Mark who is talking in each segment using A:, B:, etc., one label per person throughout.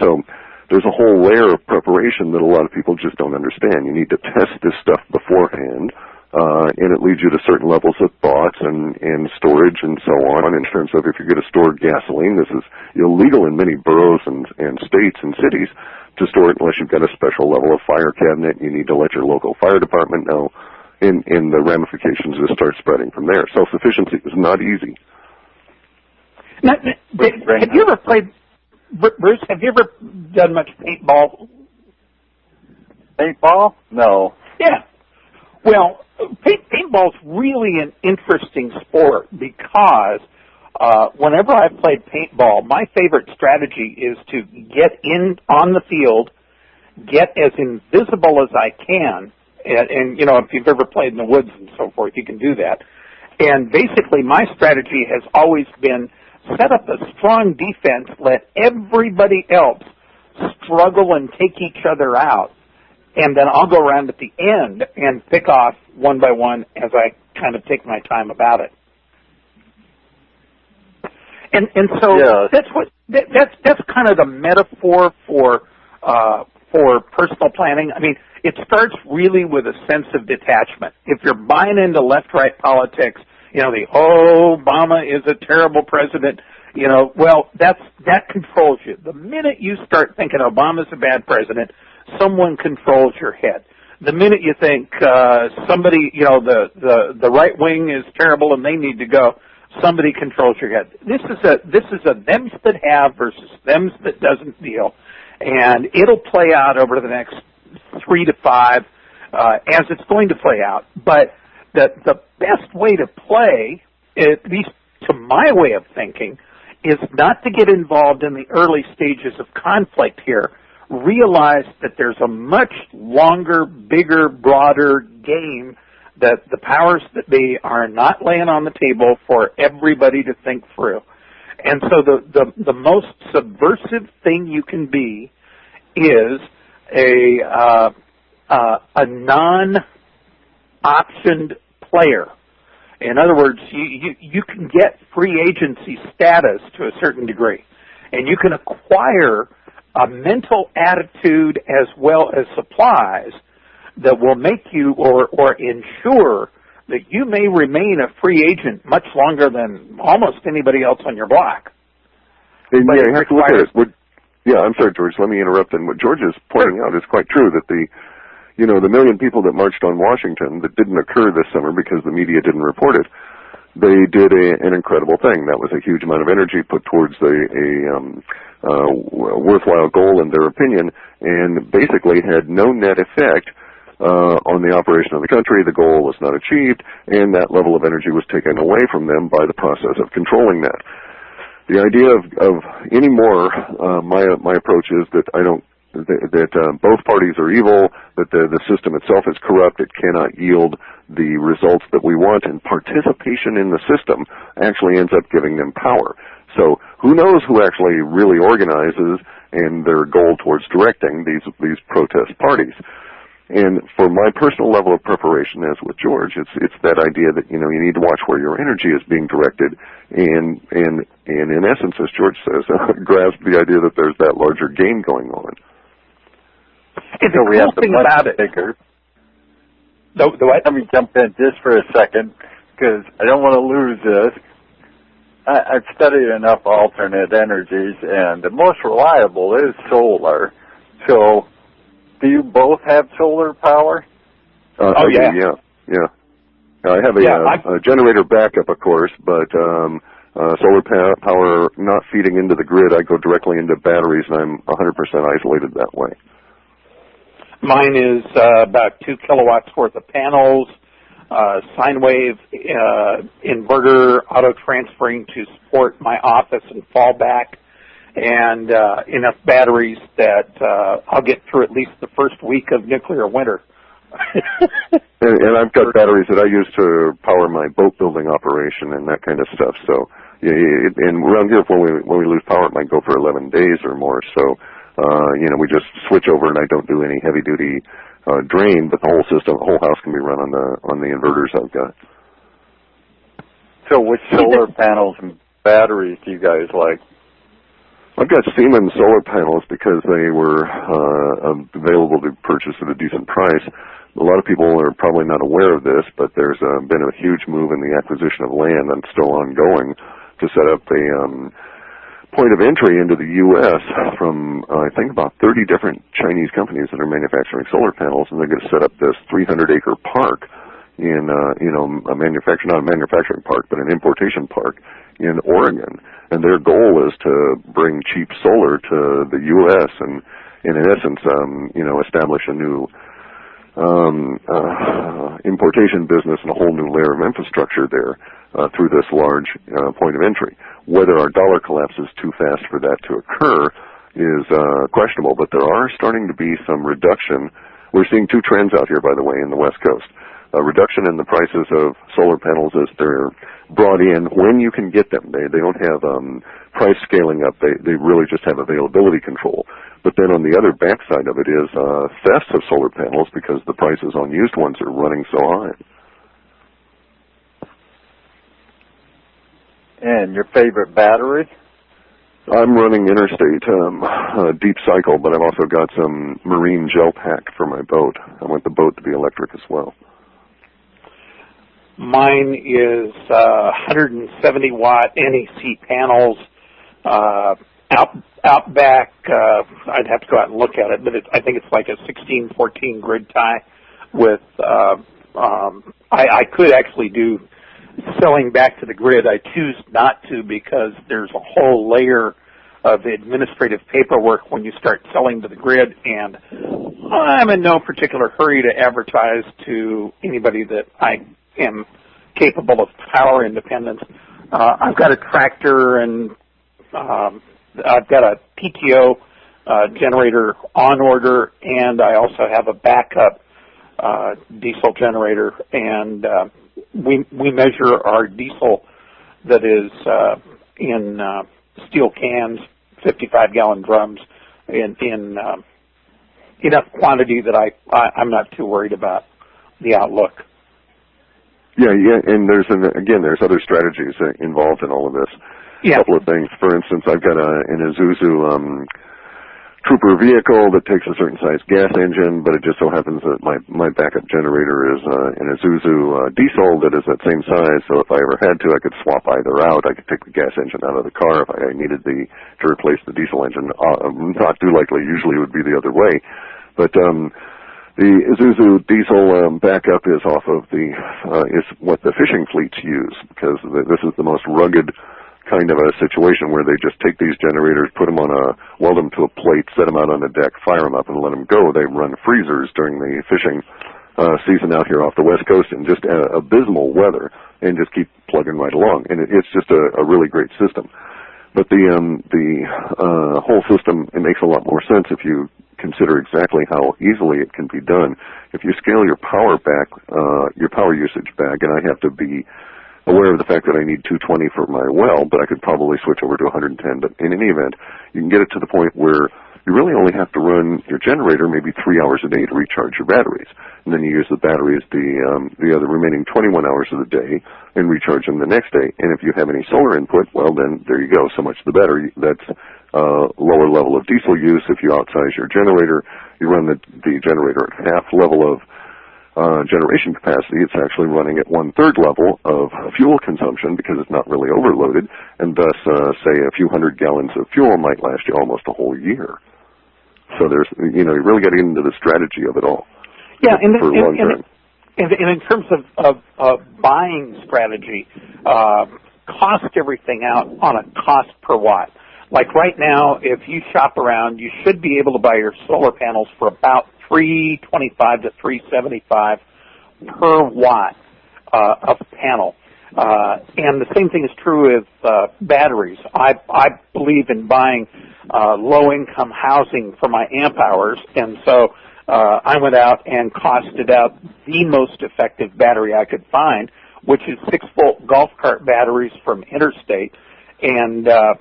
A: So there's a whole layer of preparation that a lot of people just don't understand. You need to test this stuff beforehand, and it leads you to certain levels of thoughts and storage and so on. In terms of if you're going to store gasoline, this is illegal in many boroughs and states and cities to store it unless you've got a special level of fire cabinet. You need to let your local fire department know, and the ramifications just start spreading from there. Self-sufficiency is not easy.
B: Now, have you ever played, Bruce, have you ever done much paintball?
C: Paintball? No.
B: Yeah. Well, paintball's really an interesting sport because whenever I've played paintball, my favorite strategy is to get in on the field, get as invisible as I can, and if you've ever played in the woods and so forth, you can do that. And basically my strategy has always been set up a strong defense, let everybody else struggle and take each other out, and then I'll go around at the end and pick off one by one as I kind of take my time about it. And so that's kind of the metaphor for personal planning. I mean, it starts really with a sense of detachment. If you're buying into left-right politics, Obama is a terrible president, well, that controls you. The minute you start thinking Obama's a bad president, someone controls your head. The minute you think somebody, the right wing is terrible and they need to go, somebody controls your head. This is a thems that have versus thems that doesn't deal, and it'll play out over the next 3 to 5 as it's going to play out. But the best way to play, at least to my way of thinking, is not to get involved in the early stages of conflict here. Realize that there's a much longer, bigger, broader game that the powers that be are not laying on the table for everybody to think through. And so the most subversive thing you can be is a non-optioned player. In other words, you can get free agency status to a certain degree, and you can acquire a mental attitude as well as supplies that will make you or ensure that you may remain a free agent much longer than almost anybody else on your block.
A: And you have to look at it. I'm sorry, George, let me interrupt. And what George is pointing out is quite true, that the million people that marched on Washington that didn't occur this summer because the media didn't report it, they did an incredible thing. That was a huge amount of energy put towards a worthwhile goal in their opinion, and basically had no net effect on the operation of the country. The goal was not achieved, and that level of energy was taken away from them by the process of controlling that. The idea of any more, my approach is that both parties are evil, that the system itself is corrupt, it cannot yield the results that we want, and participation in the system actually ends up giving them power. So who knows who actually really organizes and their goal towards directing these protest parties. And for my personal level of preparation, as with George, it's that idea that you need to watch where your energy is being directed, and in essence, as George says, grasp the idea that there's that larger game going on.
B: And the cool thing about it,
C: let me jump in just for a second because I don't want to lose this. I've studied enough alternate energies, and the most reliable is solar. So, do you both have solar power?
A: Yeah. I have a generator backup, of course, but solar power not feeding into the grid. I go directly into batteries, and I'm 100% isolated that way.
B: Mine is about 2 kilowatts worth of panels, sine wave inverter, auto-transferring to support my office and fallback, and enough batteries that I'll get through at least the first week of nuclear winter.
A: and I've got batteries that I use to power my boat building operation and that kind of stuff. So, and around here, when we lose power, it might go for 11 days or more. So, we just switch over, and I don't do any heavy duty drain, but the whole house can be run on the inverters I've got.
C: So, which solar panels and batteries do you guys like?
A: I've got Siemens solar panels because they were available to purchase at a decent price. A lot of people are probably not aware of this, but there's been a huge move in the acquisition of land that's still ongoing to set up a point of entry into the U.S. from, I think, about 30 different Chinese companies that are manufacturing solar panels, and they're going to set up this 300-acre park in, not a manufacturing park, but an importation park in Oregon. And their goal is to bring cheap solar to the U.S. and, in essence, establish a new importation business and a whole new layer of infrastructure there through this large point of entry. Whether our dollar collapses too fast for that to occur is questionable, but there are starting to be some reduction. We're seeing two trends out here, by the way, in the West Coast. A reduction in the prices of solar panels as they're brought in when you can get them. They don't have price scaling up. They really just have availability control. But then on the other backside of it is thefts of solar panels because the prices on used ones are running so high.
C: And your favorite battery?
A: I'm running interstate deep cycle, but I've also got some marine gel pack for my boat. I want the boat to be electric as well.
B: Mine is 170 watt NEC panels, Outback. I'd have to go out and look at it, but I think it's like a 1614 grid tie with. I could actually do selling back to the grid. I choose not to because there's a whole layer of administrative paperwork when you start selling to the grid, and I'm in no particular hurry to advertise to anybody that I am capable of power independence. I've got a tractor and I've got a PTO generator on order, and I also have a backup diesel generator, and we measure our diesel that is in steel cans, 55-gallon drums, in enough quantity that I'm not too worried about the outlook.
A: Yeah, and there's other strategies involved in all of this.
B: Yeah.
A: A couple of things. For instance, I've got an Isuzu Trooper vehicle that takes a certain size gas engine, but it just so happens that my backup generator is an Isuzu diesel that is that same size. So if I ever had to, I could swap either out. I could take the gas engine out of the car if I needed to replace the diesel engine. Not too likely. Usually it would be the other way, but. The Isuzu diesel backup is off of is what the fishing fleets use, because this is the most rugged kind of a situation where they just take these generators, weld them to a plate, set them out on the deck, fire them up, and let them go. They run freezers during the fishing season out here off the West Coast in just abysmal weather, and just keep plugging right along. And it's just a really great system. But the whole system, it makes a lot more sense if you consider exactly how easily it can be done. If you scale your power usage back, and I have to be aware of the fact that I need 220 for my well, but I could probably switch over to 110. But in any event, you can get it to the point where you really only have to run your generator maybe 3 hours a day to recharge your batteries. And then you use the batteries the other remaining 21 hours of the day and recharge them the next day. And if you have any solar input, well, then there you go. So much the better. That's lower level of diesel use. If you outsize your generator, you run the generator at half level of generation capacity. It's actually running at 1/3 level of fuel consumption because it's not really overloaded, and thus, say, a few hundred gallons of fuel might last you almost a whole year. So there's, you really got to get into the strategy of it all.
B: Yeah, and in terms of buying strategy, cost everything out on a cost per watt. Like right now, if you shop around, you should be able to buy your solar panels for about $325 to $375 per watt of panel. And the same thing is true with batteries. I believe in buying low-income housing for my amp hours, and so I went out and costed out the most effective battery I could find, which is 6-volt golf cart batteries from Interstate, and that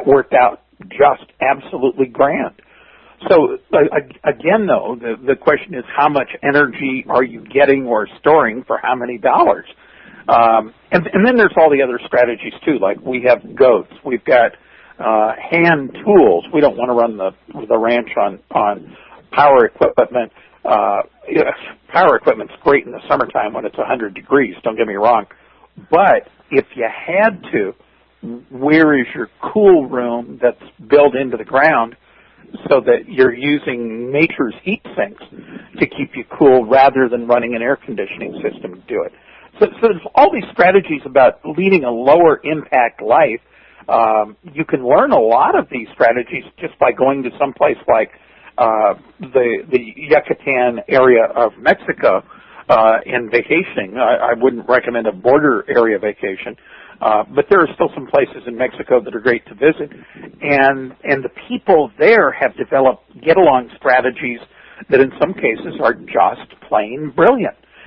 B: worked out just absolutely grand. So again, though, the question is how much energy are you getting or storing for how many dollars? And then there's all the other strategies too. Like we have goats, we've got hand tools. We don't want to run the ranch on power equipment. Power equipment's great in the summertime when it's 100 degrees, don't get me wrong. But if you had to, where is your cool room that's built into the ground so that you're using nature's heat sinks to keep you cool rather than running an air conditioning system to do it? So there's all these strategies about leading a lower impact life. You can learn a lot of these strategies just by going to some place like the Yucatan area of Mexico and vacationing. I wouldn't recommend a border area vacation, but there are still some places in Mexico that are great to visit, and the people there have developed get-along strategies that in some cases are just plain brilliant.